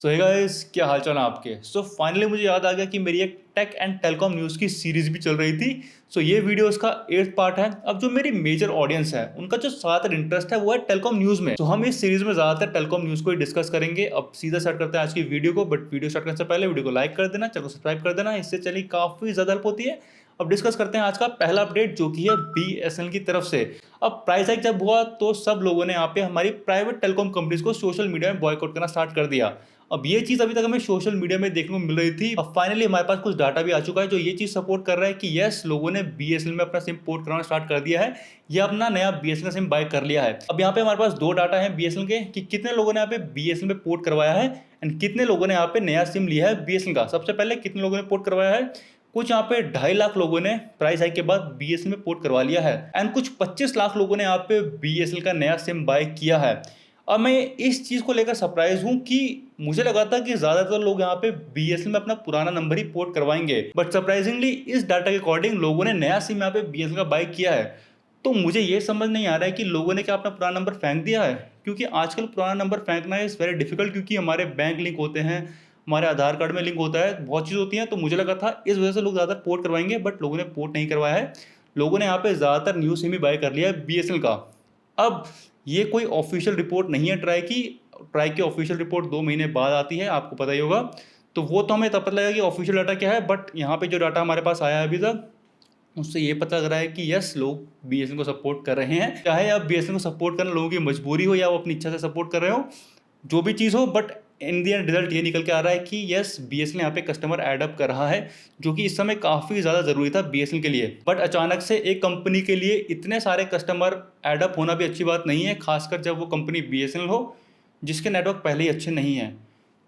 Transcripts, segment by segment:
सो hey guys, क्या हाल चाल है आपके। फाइनली मुझे याद आ गया कि मेरी एक टेक एंड टेलीकॉम न्यूज़ की सीरीज भी चल रही थी। ये वीडियो उसका 8th पार्ट है। अब जो मेरी मेजर ऑडियंस है उनका जो ज़्यादातर इंटरेस्ट है वो है टेलीकॉम न्यूज़ में। हम इस सीरीज में ज़्यादातर टेलीकॉम न्यूज़ को ही डिस्कस करेंगे। अब सीधा स्टार्ट करते हैं आज की वीडियो को। बट वीडियो स्टार्ट करने से पहले वीडियो को लाइक कर देना, चैनल को सब्सक्राइब कर देना, इससे चलिए काफ़ी ज़्यादा हेल्प होती है। अब डिस्कस करते हैं आज का पहला अपडेट जो कि है BSNL की तरफ से। अब प्राइस हाइक जब हुआ तो सब लोगों ने यहाँ पे हमारी प्राइवेट टेलीकॉम कंपनीज को सोशल मीडिया में बॉयकॉट करना स्टार्ट कर दिया। अब ये चीज अभी तक हमें सोशल मीडिया में देखने को मिल रही थी। अब फाइनली हमारे पास कुछ डाटा भी आ चुका है जो ये चीज सपोर्ट कर रहा है कि यस, लोगों ने BSNL में अपना सिम पोर्ट कराना स्टार्ट कर दिया है या अपना नया BSNL सिम बाय कर लिया है। अब यहाँ पे हमारे पास दो डाटा है BSNL के कि कितने लोगों ने यहाँ पे BSNL में पोर्ट करवाया है एंड कितने लोगों ने यहाँ पे नया सिम लिया है BSNL का। सबसे पहले कितने लोगों ने पोर्ट करवाया है, कुछ यहाँ पे 2.5 लाख लोगों ने प्राइस हाइक के बाद BSNL में पोर्ट करवा लिया है एंड कुछ 25 लाख लोगों ने यहाँ पे BSNL का नया सिम बाय किया है। अब मैं इस चीज़ को लेकर सरप्राइज हूँ कि मुझे लगा था कि ज़्यादातर लोग यहाँ पे BSNL में अपना पुराना नंबर ही पोर्ट करवाएंगे, बट सरप्राइजिंगली इस डाटा के अकॉर्डिंग लोगों ने नया सिम यहाँ पे BSNL का बाय किया है। तो मुझे ये समझ नहीं आ रहा है कि लोगों ने क्या अपना पुराना नंबर फेंक दिया है, क्योंकि आजकल पुराना नंबर फेंकना इज़ वेरी डिफिकल्ट, क्योंकि हमारे बैंक लिंक होते हैं, हमारे आधार कार्ड में लिंक होता है, बहुत चीज़ होती हैं। तो मुझे लगा था इस वजह से लोग ज़्यादा पोर्ट करवाएंगे, बट लोगों ने पोर्ट नहीं करवाया है। लोगों ने यहाँ पे ज़्यादातर न्यू सिम ही बाय कर लिया है BSNL का। अब ये कोई ऑफिशियल रिपोर्ट नहीं है ट्राई की ऑफिशियल रिपोर्ट 2 महीने बाद आती है, आपको पता ही होगा। तो वो तो हमें तब पता लगेगा कि ऑफिशियल डाटा क्या है, बट यहाँ पे जो डाटा हमारे पास आया है अभी तक उससे ये पता लग रहा है कि यस, लोग BSNL को सपोर्ट कर रहे हैं। चाहे अब BSNL को सपोर्ट करना लोगों की मजबूरी हो या वो अपनी इच्छा से सपोर्ट कर रहे हो, जो भी चीज़ हो, but in the and result ये निकल के आ रहा है कि यस, BSNL यहाँ पे कस्टमर ऐड अप कर रहा है, जो कि इस समय काफ़ी ज़्यादा ज़रूरी था BSNL के लिए। बट अचानक से एक कंपनी के लिए इतने सारे कस्टमर ऐड अप होना भी अच्छी बात नहीं है, खासकर जब वो कंपनी BSNL हो जिसके नेटवर्क पहले ही अच्छे नहीं हैं।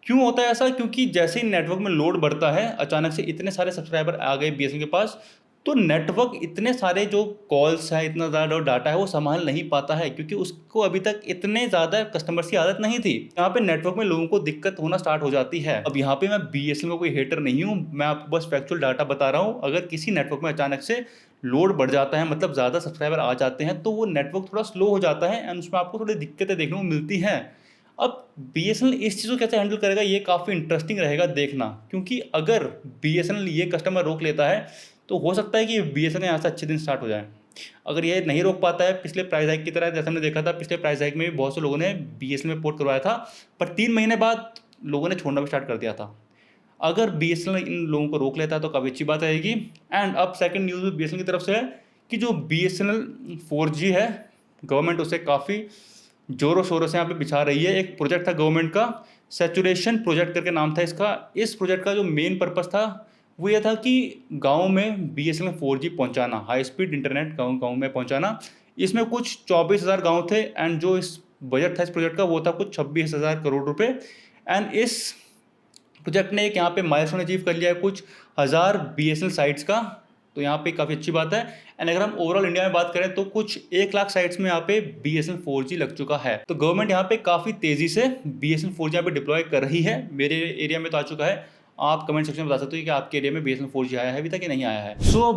क्यों होता है ऐसा? क्योंकि जैसे ही नेटवर्क में लोड बढ़ता है, अचानक से इतने सारे सब्सक्राइबर आ गए BSNL के पास, तो नेटवर्क इतने सारे जो कॉल्स है, इतना ज़्यादा डाटा है, वो संभाल नहीं पाता है, क्योंकि उसको अभी तक इतने ज़्यादा कस्टमर्स की आदत नहीं थी। यहाँ पे नेटवर्क में लोगों को दिक्कत होना स्टार्ट हो जाती है। अब यहाँ पे मैं BSNL का कोई हेटर नहीं हूँ, मैं आपको बस फैक्चुअल डाटा बता रहा हूँ। अगर किसी नेटवर्क में अचानक से लोड बढ़ जाता है, मतलब ज़्यादा सब्सक्राइबर आ जाते हैं, तो वो नेटवर्क थोड़ा स्लो हो जाता है एंड उसमें आपको थोड़ी दिक्कतें देखने को मिलती हैं। अब BSNL इस चीज़ को कैसे हैंडल करेगा, ये काफ़ी इंटरेस्टिंग रहेगा देखना, क्योंकि अगर BSNL ये कस्टमर रोक लेता है तो हो सकता है कि BSNL यहाँ से अच्छे दिन स्टार्ट हो जाए। अगर ये नहीं रोक पाता है, पिछले प्राइस हाइक की तरह, जैसे हमने देखा था पिछले प्राइस हाइक में भी बहुत से लोगों ने BSNL में पोर्ट करवाया था, पर 3 महीने बाद लोगों ने छोड़ना भी स्टार्ट कर दिया था। अगर BSNL इन लोगों को रोक लेता है तो काफ़ी अच्छी बात रहेगी। एंड अब सेकंड न्यूज़ भी BSNL की तरफ से है कि जो BSNL 4G है, गवर्नमेंट उसे काफ़ी जोरों शोरों से यहाँ पे बिछा रही है। एक प्रोजेक्ट था गवर्नमेंट का, सैचुरेशन प्रोजेक्ट करके नाम था इसका। इस प्रोजेक्ट का जो मेन पर्पस था वो ये था कि गाँव में BSNL 4G पहुँचाना, हाई स्पीड इंटरनेट गाँव गाँव में पहुँचाना। इसमें कुछ 24,000 गाँव थे एंड जो इस बजट था इस प्रोजेक्ट का वो था कुछ 26,000 करोड़ रुपए। एंड इस प्रोजेक्ट ने एक यहाँ पे माइलस्टोन अचीव कर लिया है, कुछ हज़ार BSNL साइट्स का। तो यहाँ पे काफ़ी अच्छी बात है। एंड अगर हम ओवरऑल इंडिया में बात करें तो कुछ 1 लाख साइट्स में यहाँ पे BSNL 4G लग चुका है। तो गवर्नमेंट यहाँ पे काफ़ी तेज़ी से BSNL 4G यहाँ पे डिप्लॉय कर रही है। मेरे एरिया में तो आ चुका है। आप कमेंट सेक्शन में बता सकते हो कि आपके एरिया में BSNL 4G आया है अभी तक या नहीं आया है।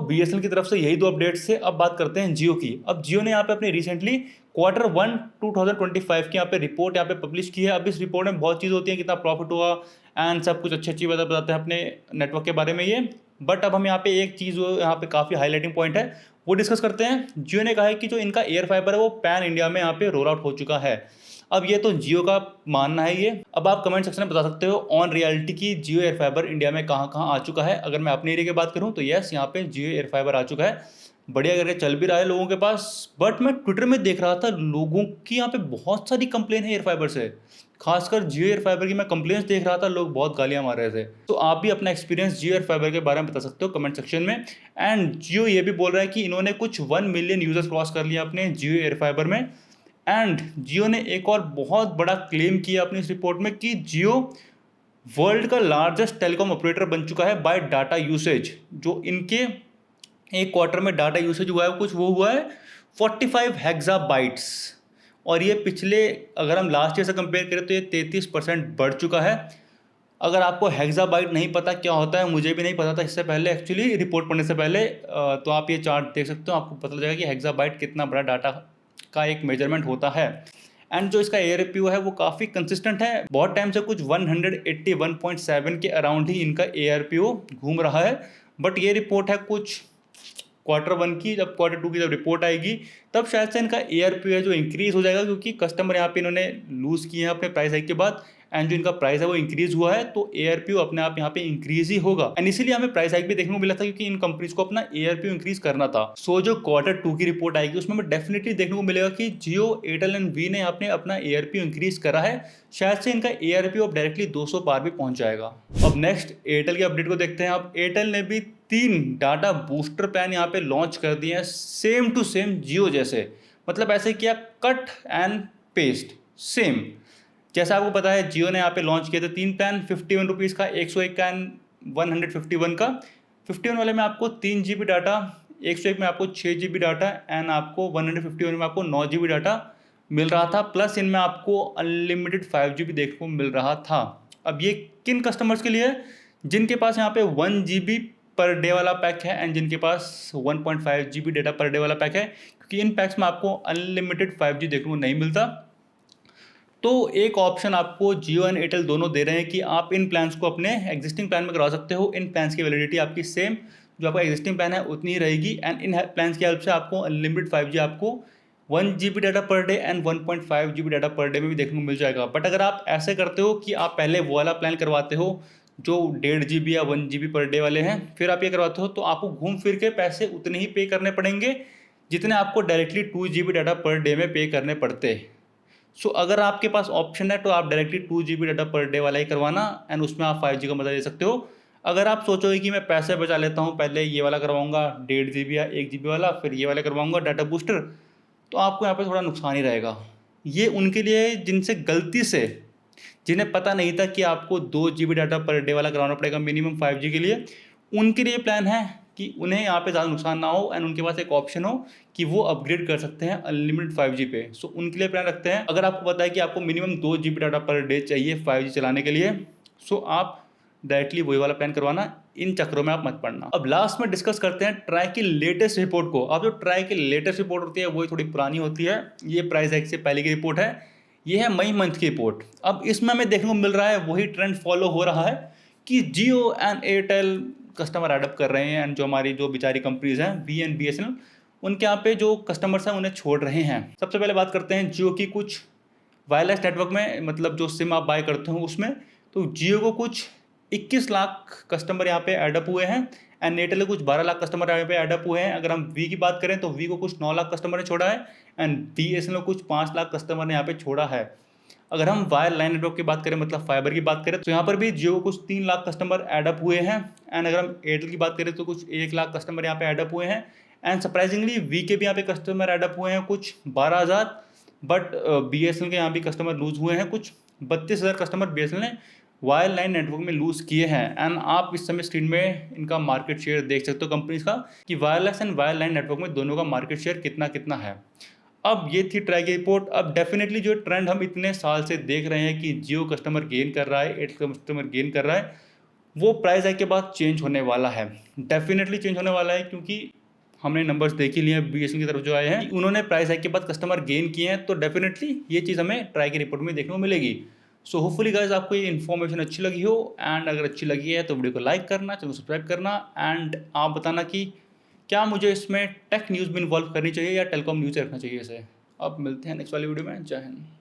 BSNL की तरफ से यही 2 अपडेट्स थे। अब बात करते हैं जियो की। अब जियो ने यहाँ पे अपनी रिसेंटली Q1 2025 की यहाँ पे रिपोर्ट यहाँ पे पब्लिश की है। अब इस रिपोर्ट में बहुत चीज़ होती है, कितना प्रॉफिट हुआ एंड सब कुछ अच्छी बातें बताते हैं अपने नेटवर्क के बारे में ये। बट अब हम यहाँ पे एक चीज़ यहाँ पे काफ़ी हाईलाइटिंग पॉइंट है वो डिस्कस करते हैं। जियो ने कहा है कि जो इनका एयर फाइबर है वो पैन इंडिया में यहाँ पे रोल आउट हो चुका है। अब ये तो जियो का मानना है ये। अब आप कमेंट सेक्शन में बता सकते हो ऑन रियलिटी की जियो एयर फाइबर इंडिया में कहाँ कहाँ आ चुका है। अगर मैं अपने एरिया की बात करूँ तो यस, यहाँ पे जियो एयर फाइबर आ चुका है, बढ़िया करके चल भी रहा है लोगों के पास। बट मैं ट्विटर में देख रहा था लोगों की यहाँ पे बहुत सारी कंप्लेन है एयर फाइबर से, खासकर जियो एयर फाइबर की मैं कंप्लेंट्स देख रहा था, लोग बहुत गालियां मार रहे थे। तो आप भी अपना एक्सपीरियंस जियो एयर फाइबर के बारे में बता सकते हो कमेंट सेक्शन में। एंड जियो ये भी बोल रहा है कि इन्होंने कुछ 1 मिलियन यूजर्स क्रॉस कर लिया अपने जियो एयर फाइबर में। एंड जियो ने एक और बहुत बड़ा क्लेम किया अपनी इस रिपोर्ट में कि जियो वर्ल्ड का लार्जेस्ट टेलीकॉम ऑपरेटर बन चुका है बाय डाटा यूसेज। जो इनके एक क्वार्टर में डाटा यूसेज हुआ है कुछ वो हुआ है 45 हेक्साबाइट्स, और ये पिछले अगर हम लास्ट ईयर से कंपेयर करें तो ये 33% बढ़ चुका है। अगर आपको हेक्साबाइट नहीं पता क्या होता है, मुझे भी नहीं पता था इससे पहले, एक्चुअली रिपोर्ट पढ़ने से पहले, तो आप ये चार्ट देख सकते हो, आपको पता चल जाएगा कि हेक्साबाइट कितना बड़ा डाटा का एक मेजरमेंट होता है। एंड जो इसका ARPU है वो काफ़ी कंसिस्टेंट है, बहुत टाइम से कुछ 181.7 के अराउंड ही इनका ARPU घूम रहा है। बट ये रिपोर्ट है कुछ Q1 की, जब Q2 की जब रिपोर्ट आएगी तब शायद से इनका ARPU है जो इंक्रीज हो जाएगा, क्योंकि कस्टमर यहाँ पे इन्होंने लूज़ किए हैं अपने प्राइस हाइक के बाद, एंड जो इनका प्राइस है वो इंक्रीज हुआ है, तो ARPU अपने आप यहाँ पे इंक्रीज ही होगा। एंड इसीलिए हमें प्राइस हाइक भी देखने को मिला था, क्योंकि इन कंपनीज को अपना ARPU इंक्रीज करना था। सो जो Q2 की रिपोर्ट आएगी उसमें हमें डेफिनेटली देखने को मिलेगा कि जियो, एयरटेल एंड वी ने आपने अपना ARPU इंक्रीज करा है। शायद से इनका ARPU अब डायरेक्टली 200 पार भी पहुंच जाएगा। अब नेक्स्ट एयरटेल की अपडेट को देखते हैं। अब एयरटेल ने भी 3 डाटा बूस्टर प्लान यहाँ पे लॉन्च कर दिए हैं, सेम टू सेम जियो जैसे। मतलब ऐसे किया कट एंड पेस्ट सेम। जैसा आपको पता है जियो ने यहाँ पे लॉन्च किए थे 3 प्लान, 51 रुपीज़ का, 101 का एंड 151 का। 51 वाले में आपको 3 GB डाटा, 101 में आपको 6 GB डाटा एंड आपको 151 में आपको 9 GB डाटा मिल रहा था, प्लस इनमें आपको अनलिमिटेड 5 GB देखने को मिल रहा था। अब ये किन कस्टमर्स के लिए है? जिनके पास यहाँ पे 1 GB पर डे वाला पैक है एंड जिनके पास 1.5 GB डेटा पर डे वाला पैक है, क्योंकि इन पैक्स में आपको अनलिमिटेड 5G देखने को नहीं मिलता। तो एक ऑप्शन आपको जियो एंड एयरटेल दोनों दे रहे हैं कि आप इन प्लान्स को अपने एग्जिस्टिंग प्लान में करवा सकते हो। इन प्लान्स की वैलिडिटी आपकी सेम जो आपका एग्जिस्टिंग प्लान है उतनी ही रहेगी, एंड इन प्लान्स की हेल्प से आपको अनलिमिटेड 5G आपको 1 GB data per day and 1.5 GB data per day में भी देखने को मिल जाएगा। बट अगर आप ऐसे करते हो कि आप पहले वो वाला प्लान करवाते हो जो 1.5 GB या 1 GB पर डे वाले हैं, फिर आप ये करवाते हो, तो आपको घूम फिर के पैसे उतने ही पे करने पड़ेंगे जितने आपको directly 2 GB data per day में पे करने पड़ते हैं। सो अगर आपके पास ऑप्शन है तो आप directly 2 GB data per day वाला ही करवाना, एंड उसमें आप 5G का मजा ले सकते हो। अगर आप सोचोगे कि मैं पैसे बचा लेता हूँ, पहले ये वाला करवाऊंगा 1.5 GB या 1 GB वाला, फिर ये वाला करवाऊंगा डाटा बूस्टर, तो आपको यहाँ पे थोड़ा नुकसान ही रहेगा। ये उनके लिए जिनसे गलती से, जिन्हें पता नहीं था कि आपको 2 GB डाटा पर डे वाला करवाना पड़ेगा मिनिमम 5G के लिए, उनके लिए प्लान है कि उन्हें यहाँ पे ज़्यादा नुकसान ना हो एंड उनके पास एक ऑप्शन हो कि वो अपग्रेड कर सकते हैं अनलिमिटेड 5G पे। सो उनके लिए प्लान रखते हैं। अगर आपको पता है कि आपको minimum 2 GB data per day चाहिए 5G चलाने के लिए, सो आप डायरेक्टली वही वाला प्लान करवाना, इन चक्रों में आप मत पड़ना। अब लास्ट में डिस्कस करते हैं ट्राई की लेटेस्ट रिपोर्ट को। अब जो ट्राई की लेटेस्ट रिपोर्ट होती है वही थोड़ी पुरानी होती है, ये प्राइस हाइक से पहले की रिपोर्ट है। ये है मई मंथ की रिपोर्ट। अब इसमें हमें देखने को मिल रहा है वही ट्रेंड फॉलो हो रहा है कि जियो एंड एयरटेल कस्टमर एडअप कर रहे हैं, एंड जो हमारी जो बेचारी कंपनीज हैं वी एंड BSNL, उनके यहाँ पे जो कस्टमर्स हैं उन्हें छोड़ रहे हैं। सबसे पहले बात करते हैं जियो की। कुछ वायरलेस नेटवर्क में, मतलब जो सिम आप बाय करते हो उसमें, तो जियो को कुछ 21 लाख कस्टमर यहाँ पे एडअप हुए हैं एंड एयरटेल को कुछ 12 लाख कस्टमर यहाँ पे एडअप हुए हैं। अगर हम वी की बात करें तो वी को कुछ 9 लाख कस्टमर ने छोड़ा है एंड BSNL को कुछ 5 लाख कस्टमर ने यहाँ पे छोड़ा है। अगर हम वायर लाइन नेटवर्क की बात करें, मतलब फाइबर की बात करें, तो यहाँ पर भी जियो को कुछ 3 लाख कस्टमर एडअप हुए हैं, एंड अगर हम एयरटेल की बात करें तो कुछ 1 लाख कस्टमर यहाँ पे एडअप हुए हैं, एंड सरप्राइजिंगली वी के भी यहाँ पे कस्टमर एडअप हुए हैं कुछ 12,000। बट BSNL के यहाँ भी कस्टमर लूज हुए हैं, कुछ 32,000 कस्टमर BSNL ने वायर लाइन नेटवर्क में लूज किए हैं। एंड आप इस समय स्क्रीन में इनका मार्केट शेयर देख सकते हो कंपनीज का, कि wireless and wire line network में दोनों का मार्केट शेयर कितना कितना है। अब ये थी ट्राई की रिपोर्ट। अब डेफिनेटली जो ट्रेंड हम इतने साल से देख रहे हैं कि जियो कस्टमर गेन कर रहा है, एयरटेल कस्टमर गेन कर रहा है, वो प्राइस हाइक के बाद चेंज होने वाला है। डेफिनेटली चेंज होने वाला है, क्योंकि हमने नंबर्स देख ही लिए हैं BSNL की तरफ जो आए हैं, उन्होंने प्राइस हाइक के बाद कस्टमर गेन किए हैं, तो डेफिनेटली ये चीज़ हमें ट्राई की रिपोर्ट में देखने को मिलेगी। सो होपफुली गाइस आपको ये इन्फॉर्मेशन अच्छी लगी हो, एंड अगर अच्छी लगी है तो वीडियो को लाइक करना, चैनल को सब्सक्राइब करना, एंड आप बताना कि क्या मुझे इसमें टेक न्यूज़ में इन्वॉल्व करनी चाहिए या टेलीकॉम न्यूज़ रखना चाहिए इसे। अब मिलते हैं नेक्स्ट वाली वीडियो में। जय हिंद।